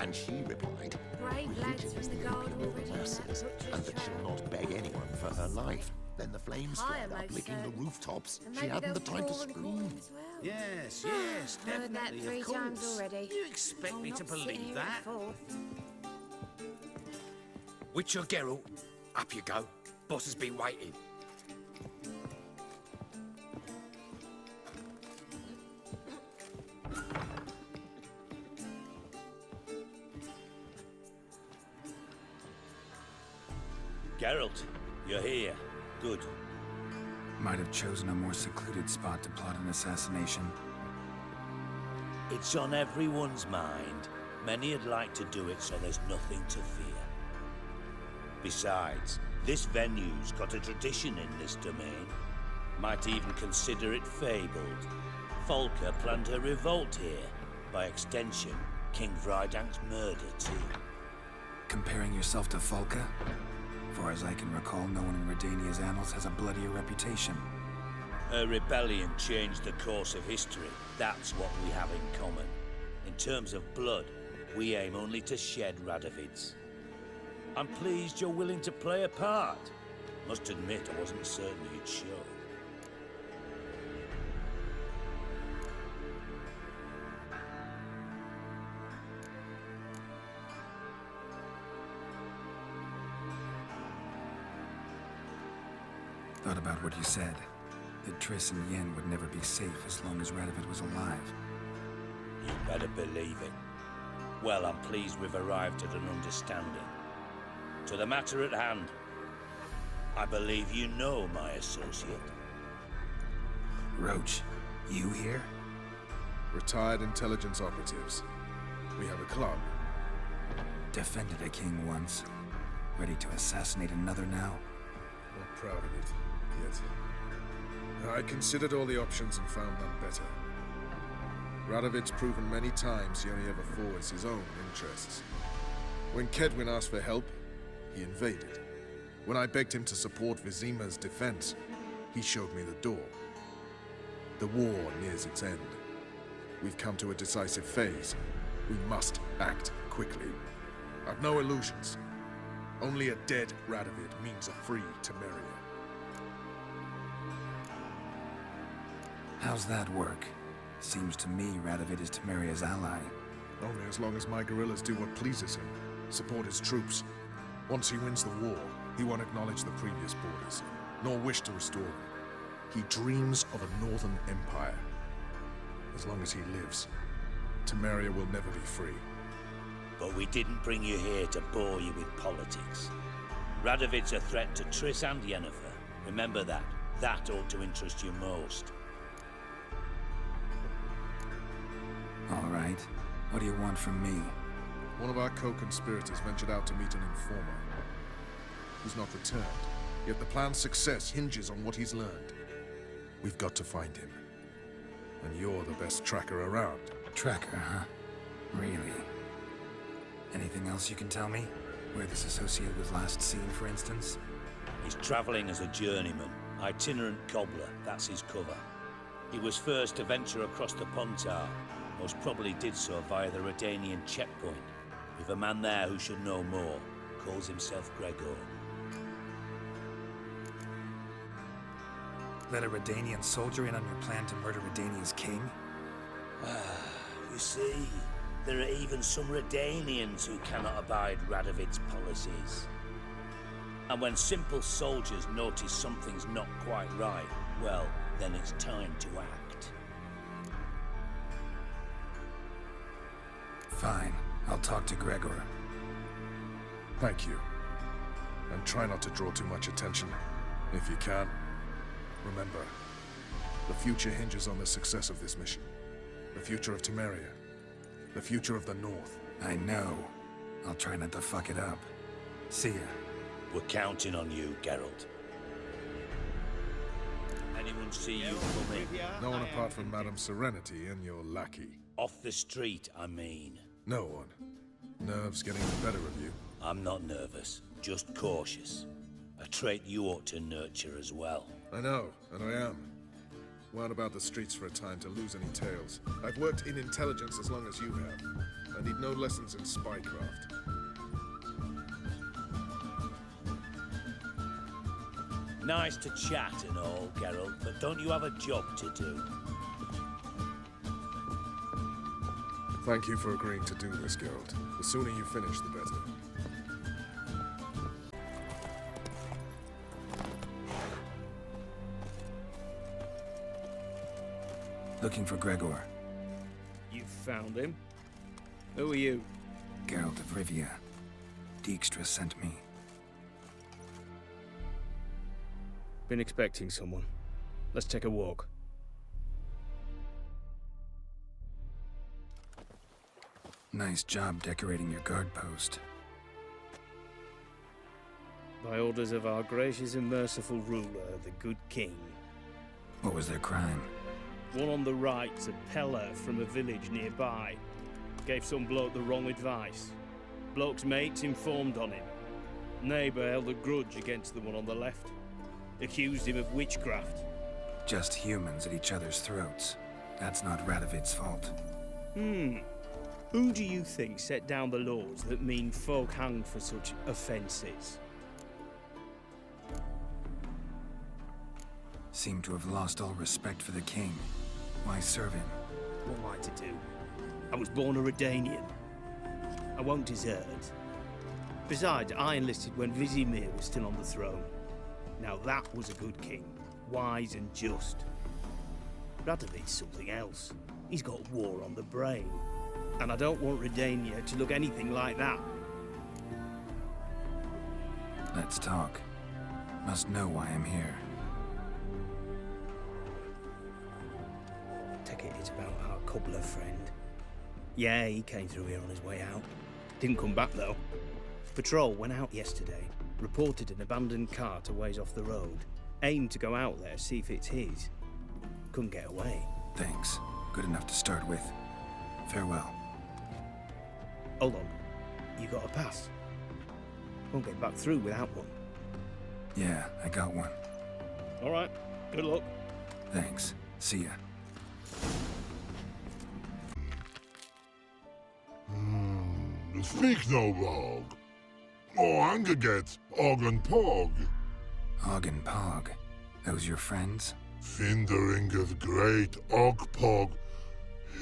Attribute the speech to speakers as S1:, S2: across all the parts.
S1: And she replied,
S2: Brave lads from the guard already on that
S1: nurses,
S2: butcher's
S1: and that
S2: trail.
S1: she'll not beg anyone for her life. Then the flames
S2: Higher,
S1: flared up,
S2: most
S1: licking the
S2: certain.
S1: rooftops.
S2: And
S1: She
S2: maybe
S1: hadn't the
S2: they'll
S1: time to
S2: fall and
S1: scream.
S2: call as well.
S3: Yes, yes,
S2: Heard that
S3: definitely,
S2: 3
S3: of course.
S2: times already.
S3: You expect
S2: I'll
S3: me to
S2: not sit
S3: believe
S2: here
S3: that?
S2: at 4.
S4: Witcher Geralt, up you go. Boss has been waiting.
S5: Geralt, you're here. Good.
S6: Might have chosen a more secluded spot to plot an assassination.
S5: It's on everyone's mind. Many'd like to do it so there's nothing to fear. Besides, this venue's got a tradition in this domain. Might even consider it fabled. Folker planned her revolt here. By extension, King Vrydank's murder too.
S6: Comparing yourself to Folka? Far as I can recall, no one in Redania's annals has a bloodier reputation.
S5: Her rebellion changed the course of history. That's what we have in common. In terms of blood, we aim only to shed Radovid's. I'm pleased you're willing to play a part. Must admit, I wasn't certain you'd show.
S6: Thought about what you said. That Triss and Yen would never be safe as long as Radovid was alive.
S5: You better believe it. Well, I'm pleased we've arrived at an understanding. To the matter at hand. I believe you know my associate.
S6: Roach, you here?
S7: Retired intelligence operatives. We have a club.
S6: Defended a king once. Ready to assassinate another now?
S7: Not proud of it, yet. I considered all the options and found none better. Radovid's proven many times he only ever forwards his own interests. When Kedwin asked for help, he invaded. When I begged him to support Vizima's defense, he showed me the door. The war nears its end. We've come to a decisive phase. We must act quickly. I've no illusions. Only a dead Radovid means a free Temeria.
S6: How's that work? Seems to me Radovid is Temeria's ally.
S7: Only as long as my guerrillas do what pleases him, support his troops. Once he wins the war, he won't acknowledge the previous borders, nor wish to restore them. He dreams of a northern empire. As long as he lives, Temeria will never be free.
S5: But we didn't bring you here to bore you with politics. Radovid's a threat to Triss and Yennefer. Remember that. That ought to interest you most.
S6: All right. What do you want from me?
S7: One of our co-conspirators ventured out to meet an informer. He's not returned, yet the plan's success hinges on what he's learned. We've got to find him. And you're the best tracker around.
S6: Tracker, huh? Really? Anything else you can tell me? Where this associate was last seen, for instance?
S5: He's traveling as a journeyman. Itinerant cobbler, that's his cover. He was first to venture across the Pontar. Most probably did so via the Redanian checkpoint. With a man there who should know more. Calls himself Gregor.
S6: Let a Redanian soldier in on your plan to murder Redania's king?
S5: You see, there are even some Redanians who cannot abide Radovid's policies. And when simple soldiers notice something's not quite right, well, then it's time to act.
S6: Fine. I'll talk to Gregor.
S7: Thank you. And try not to draw too much attention. If you can, remember, the future hinges on the success of this mission. The future of Temeria. The future of the North.
S6: I know. I'll try not to fuck it up. See ya.
S5: We're counting on you, Geralt. Anyone see you coming?
S7: No one apart from Madame Serenity and your lackey.
S5: Off the street, I mean.
S7: No one. Nerves getting the better of you.
S5: I'm not nervous, just cautious. A trait you ought to nurture as well.
S7: I know, and I am. Weren't about the streets for a time to lose any tails. I've worked in intelligence as long as you have. I need no lessons in spycraft.
S5: Nice to chat and all, Geralt, but don't you have a job to do?
S7: Thank you for agreeing to do this, Geralt. The sooner you finish, the better.
S6: Looking for Gregor.
S3: You found him? Who are you?
S6: Geralt of Rivia. Dijkstra sent me.
S3: Been expecting someone. Let's take a walk.
S6: Nice job decorating your guard post.
S3: By orders of our gracious and merciful ruler, the good king.
S6: What was their crime?
S3: One on the right's a peller from a village nearby. Gave some bloke the wrong advice. Bloke's mates informed on him. Neighbour held a grudge against the one on the left. Accused him of witchcraft.
S6: Just humans at each other's throats. That's not Radovid's fault.
S3: Who do you think set down the laws that mean folk hanged for such offences?
S6: Seem to have lost all respect for the king. Why serve him?
S3: What am I to do? I was born a Redanian. I won't desert. Besides, I enlisted when Vizimir was still on the throne. Now that was a good king, wise and just. Radovid's something else. He's got war on the brain. And I don't want Redania to look anything like that.
S6: Let's talk. Must know why I'm here.
S3: Take it it's about our cobbler friend. Yeah, he came through here on his way out. Didn't come back though. Patrol went out yesterday. Reported an abandoned cart a ways off the road. Aimed to go out there, see if it's his. Couldn't get away.
S6: Thanks. Good enough to start with. Farewell.
S3: Hold on. You got a pass? Won't get back through without one.
S6: Yeah, I got one.
S3: All right. Good luck.
S6: Thanks. See ya.
S8: Speak no log. Oh, anger get Og and Pog.
S6: Og and Pog. Those your friends?
S8: Finderinger's great Og Pog.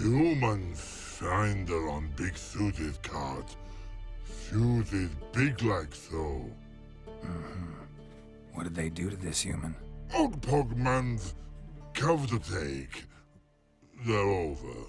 S8: Human finder on big suited cart. Suited big like so.
S6: What did they do to this human?
S8: Og Pog man's cover to take. They're over.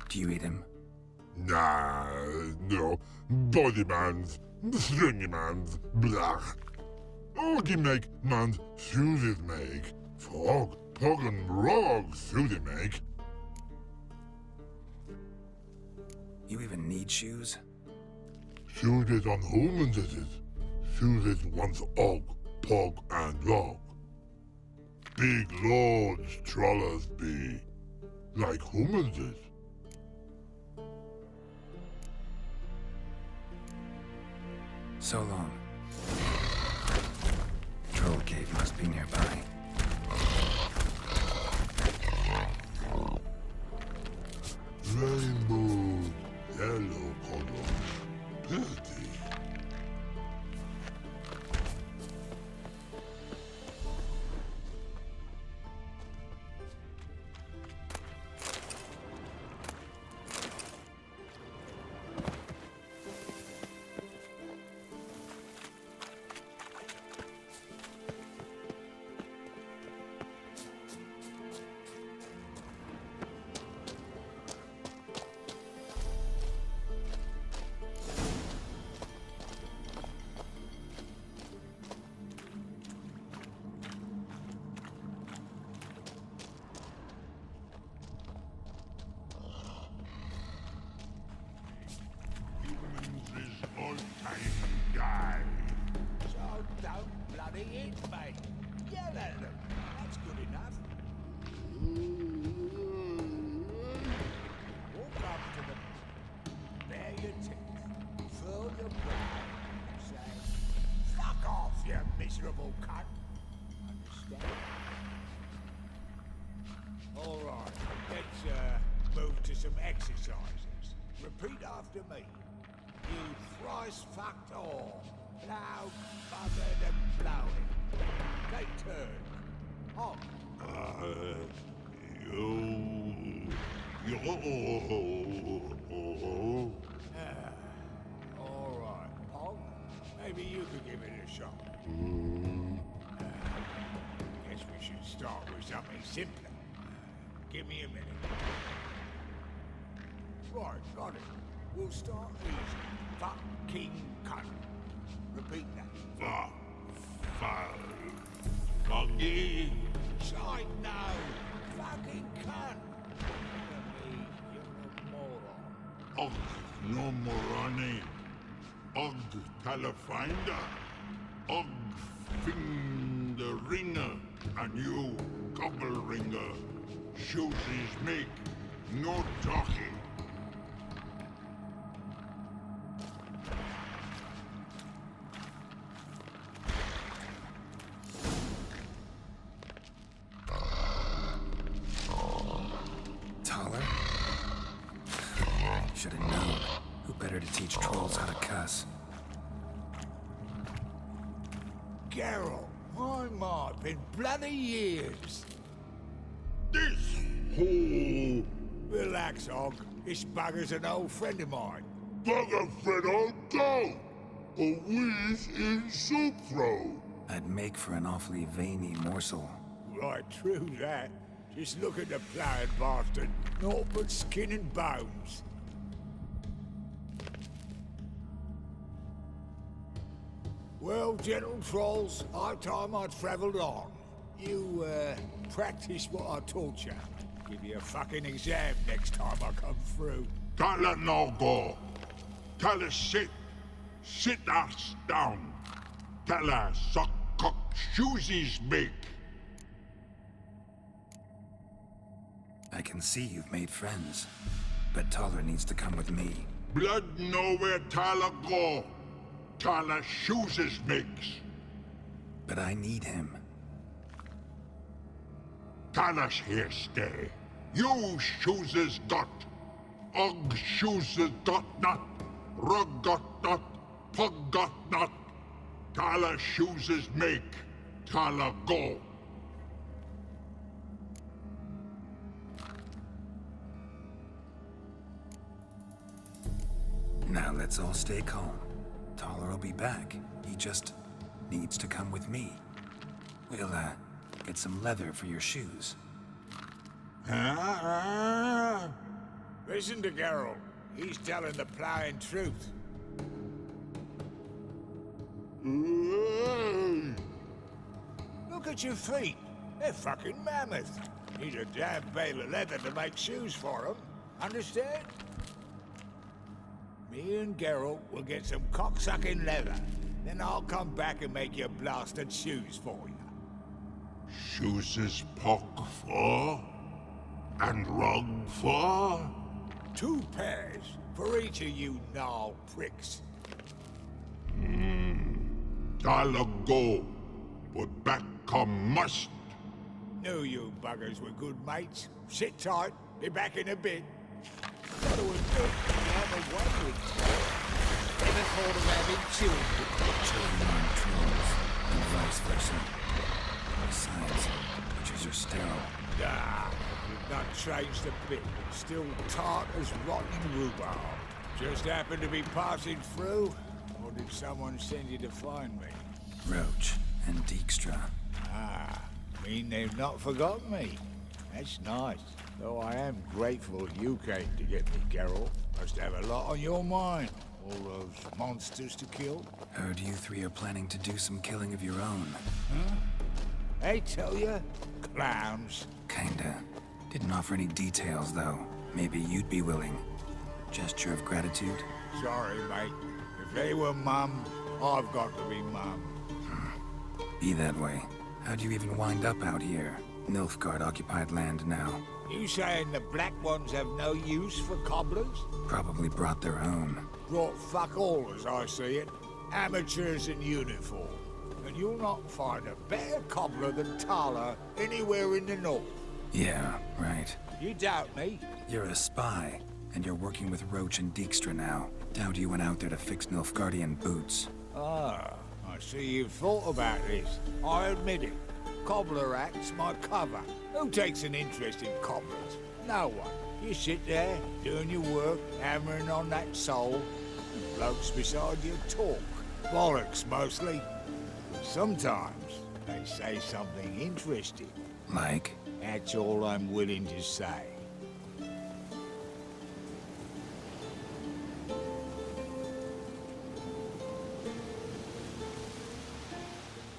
S6: Do you eat him?
S8: Nah, no. Body man's, stringy man's, blah. Oggy make man's suited make. Fog, Pog and Rog suited make.
S6: You even need shoes?
S8: Suited on humans is it. Suited once Og, Pog and Log. Big lords trollers be. Like humans is.
S6: So long. Troll cave must be nearby.
S8: Rainbow, yellow color, pretty.
S9: So don't bloody eat, mate. Yell at them. That's good enough. Walk up to them. Bare your teeth. Furl your brow. And say, fuck off, you miserable cunt. Understand? All right. Let's move to some exercises. Repeat after me. You thrice fucked all. Loud, buzzard, and blowing. Take turns. On. All right, Pog. Maybe you could give it a shot. Guess we should start with something simpler. Give me a minute. Right, got it. We'll start easy. Fucking cunt. Repeat that.
S8: Foggy.
S9: Shite no. Fucking cunt. You're a moron.
S8: Og no moroni. Og telefinder. Og finger ringer. And you gobble ringer. Shoes is make. No talking.
S6: Should have known. Who better to teach trolls how to cuss?
S9: Geralt, my, been bloody years.
S8: This whole
S9: Relax, Og. This bugger's an old friend of mine.
S8: bugger Fredo go. A whiz in soup throw.
S6: I'd make for an awfully veiny morsel.
S9: Right, true that. Just look at the ploughing bastard. Naught but skin and bones. Well, gentle trolls, high time I travelled on. You, practice what I taught you. Give you a fucking exam next time I come through.
S8: Tala no go. Tala sit. Sit us down. Tala suck cock shoesies make.
S6: I can see you've made friends. But Taller needs to come with me.
S8: Blood nowhere Tala go. Tala shoesies makes.
S6: But I need him.
S8: Tala's here stay. You shoeses got. Og shoeses got not. Rug got not. Pug got not. Tala shoeses make. Tala go.
S6: Now let's all stay calm. Taller will be back. He just needs to come with me. We'll, get some leather for your shoes.
S9: Listen to Geralt. He's telling the ploughing truth. Look at your feet. They're fucking mammoth. Need a damn bale of leather to make shoes for them. Understand? Me and Geralt will get some cocksucking leather. Then I'll come back and make you blasted shoes for you.
S8: Shoeses pock for? And rug for?
S9: 2 pairs for each of you gnarl pricks.
S8: Tala go. But back come must.
S9: Knew you buggers were good mates. Sit tight. Be back in a bit. Gotta admit, you have a way with
S3: Never thought of having children.
S6: Children aren't trolls, and vice versa. Besides, witches are sterile.
S9: Nah, you've not changed a bit. Still tart as rotten rhubarb. Just happened to be passing through? Or did someone send you to find me?
S6: Roach and Dijkstra.
S9: Ah, mean they've not forgotten me. That's nice. Though I am grateful you came to get me, Geralt. Must have a lot on your mind. All those monsters to kill.
S6: Heard you 3 are planning to do some killing of your own.
S9: Huh? They tell you? Clowns.
S6: Kinda. Didn't offer any details, though. Maybe you'd be willing. Gesture of gratitude?
S9: Sorry, mate. If they were mum, I've got to be mum.
S6: Be that way. How'd you even wind up out here? Nilfgaard-occupied land now.
S9: You saying the Black Ones have no use for cobblers?
S6: Probably brought their own.
S9: Brought fuck all, as I see it. Amateurs in uniform. And you'll not find a better cobbler than Tala anywhere in the north.
S6: Yeah, right.
S9: You doubt me?
S6: You're a spy, and you're working with Roach and Dijkstra now. Doubt you went out there to fix Nilfgaardian boots.
S9: Ah, I see you've thought about this. I admit it. Cobbler act's my cover. Who takes an interest in cobblers? No one. You sit there, doing your work, hammering on that sole, and blokes beside you talk. Bollocks, mostly. But sometimes they say something interesting.
S6: Like?
S9: That's all I'm willing to say.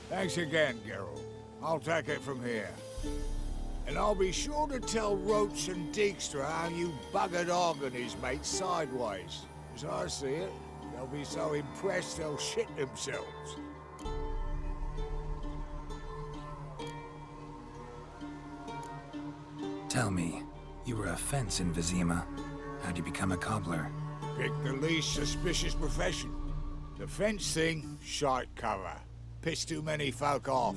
S9: Thanks again, Geralt. I'll take it from here. And I'll be sure to tell Roach and Dijkstra how you buggered Og and his mates sideways. As I see it, they'll be so impressed they'll shit themselves.
S6: Tell me, you were a fence in Vizima. How'd you become a cobbler?
S9: Pick the least suspicious profession. The fence thing, shite cover. Pissed too many folk off.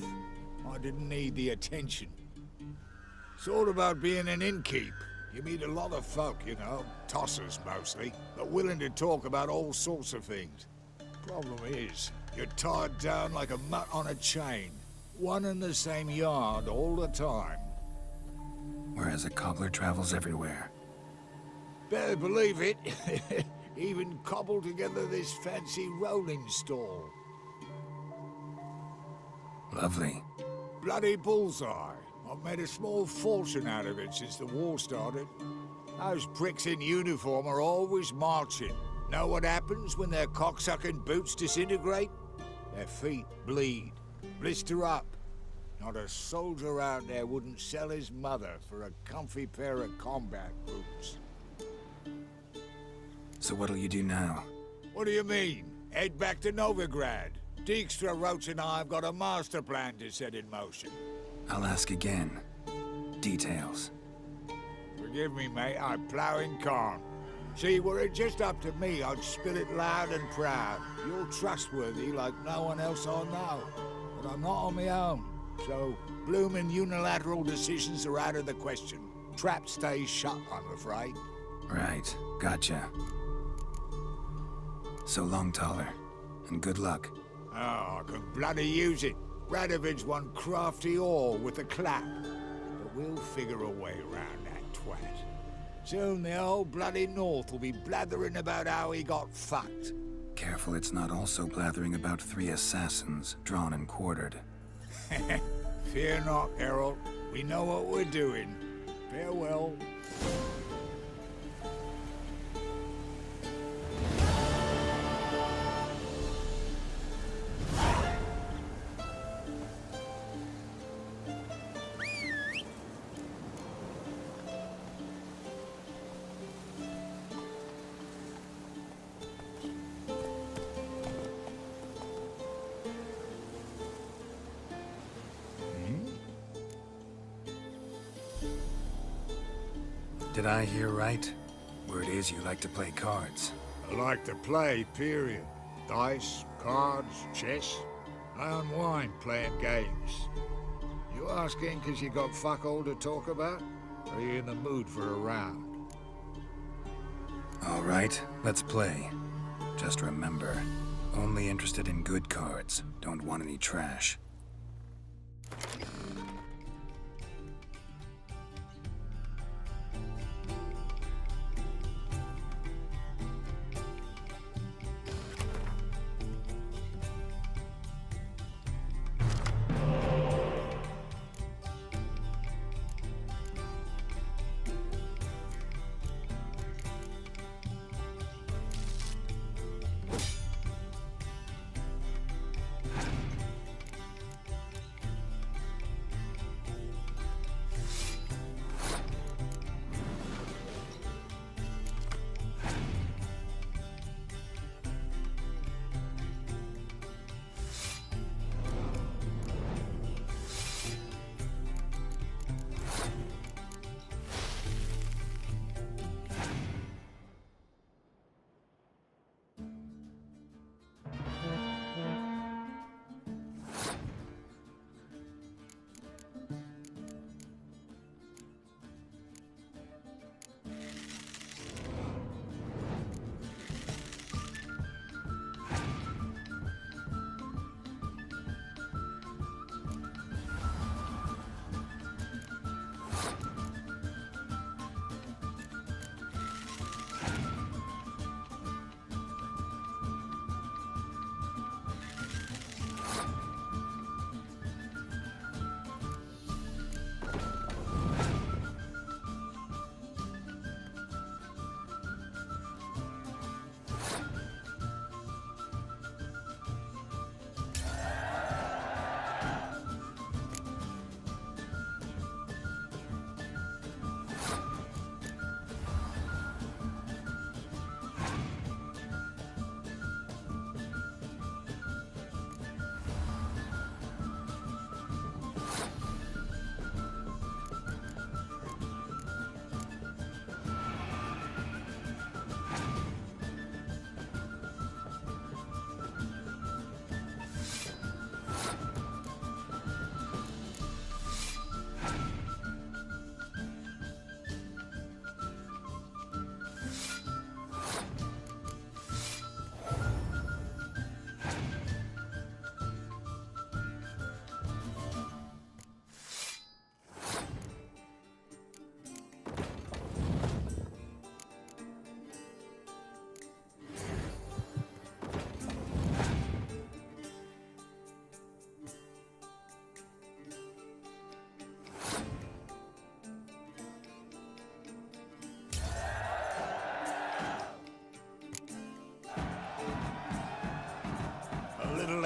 S9: I didn't need the attention. Sort about being an innkeep. You meet a lot of folk, you know, tossers mostly, but willing to talk about all sorts of things. Problem is, you're tied down like a mutt on a chain. One and the same yard all the time.
S6: Whereas a cobbler travels everywhere.
S9: Better believe it. Even cobbled together this fancy rolling stall.
S6: Lovely.
S9: Bloody bullseye. I've made a small fortune out of it since the war started. Those pricks in uniform are always marching. Know what happens when their cocksucking boots disintegrate? Their feet bleed, blister up. Not a soldier out there wouldn't sell his mother for a comfy pair of combat boots.
S6: So what'll you do now?
S9: What do you mean? Head back to Novigrad. Dijkstra, Roach and I have got a master plan to set in motion.
S6: I'll ask again. Details.
S9: Forgive me, mate, I plough in calm. See, were it just up to me, I'd spill it loud and proud. You're trustworthy like no one else I know. But I'm not on my own, so bloomin' unilateral decisions are out of the question. Trap stays shut, I'm afraid.
S6: Right, gotcha. So long, Taller, and good luck.
S9: Oh, I could bloody use it. Radovid's one crafty ore with a clap. But we'll figure a way around that twat. Soon the whole bloody North will be blathering about how he got fucked.
S6: Careful it's not also blathering about 3 assassins, drawn and quartered.
S9: Fear not, Geralt. We know what we're doing. Farewell.
S6: Did I hear right? Word is you like to play cards.
S9: I like to play, period. Dice, cards, chess. I unwind playing games. You asking because you got fuck all to talk about? Or are you in the mood for a round?
S6: All right, let's play. Just remember, only interested in good cards. Don't want any trash.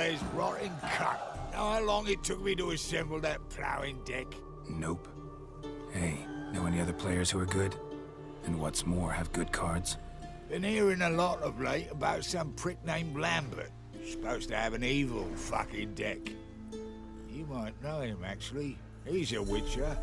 S9: Laird's rotting cunt. Know how long it took me to assemble that ploughing deck?
S6: Nope. Hey, know any other players who are good? And what's more, have good cards?
S9: Been hearing a lot of late about some prick named Lambert. Supposed to have an evil fucking deck. You might know him, actually. He's a witcher.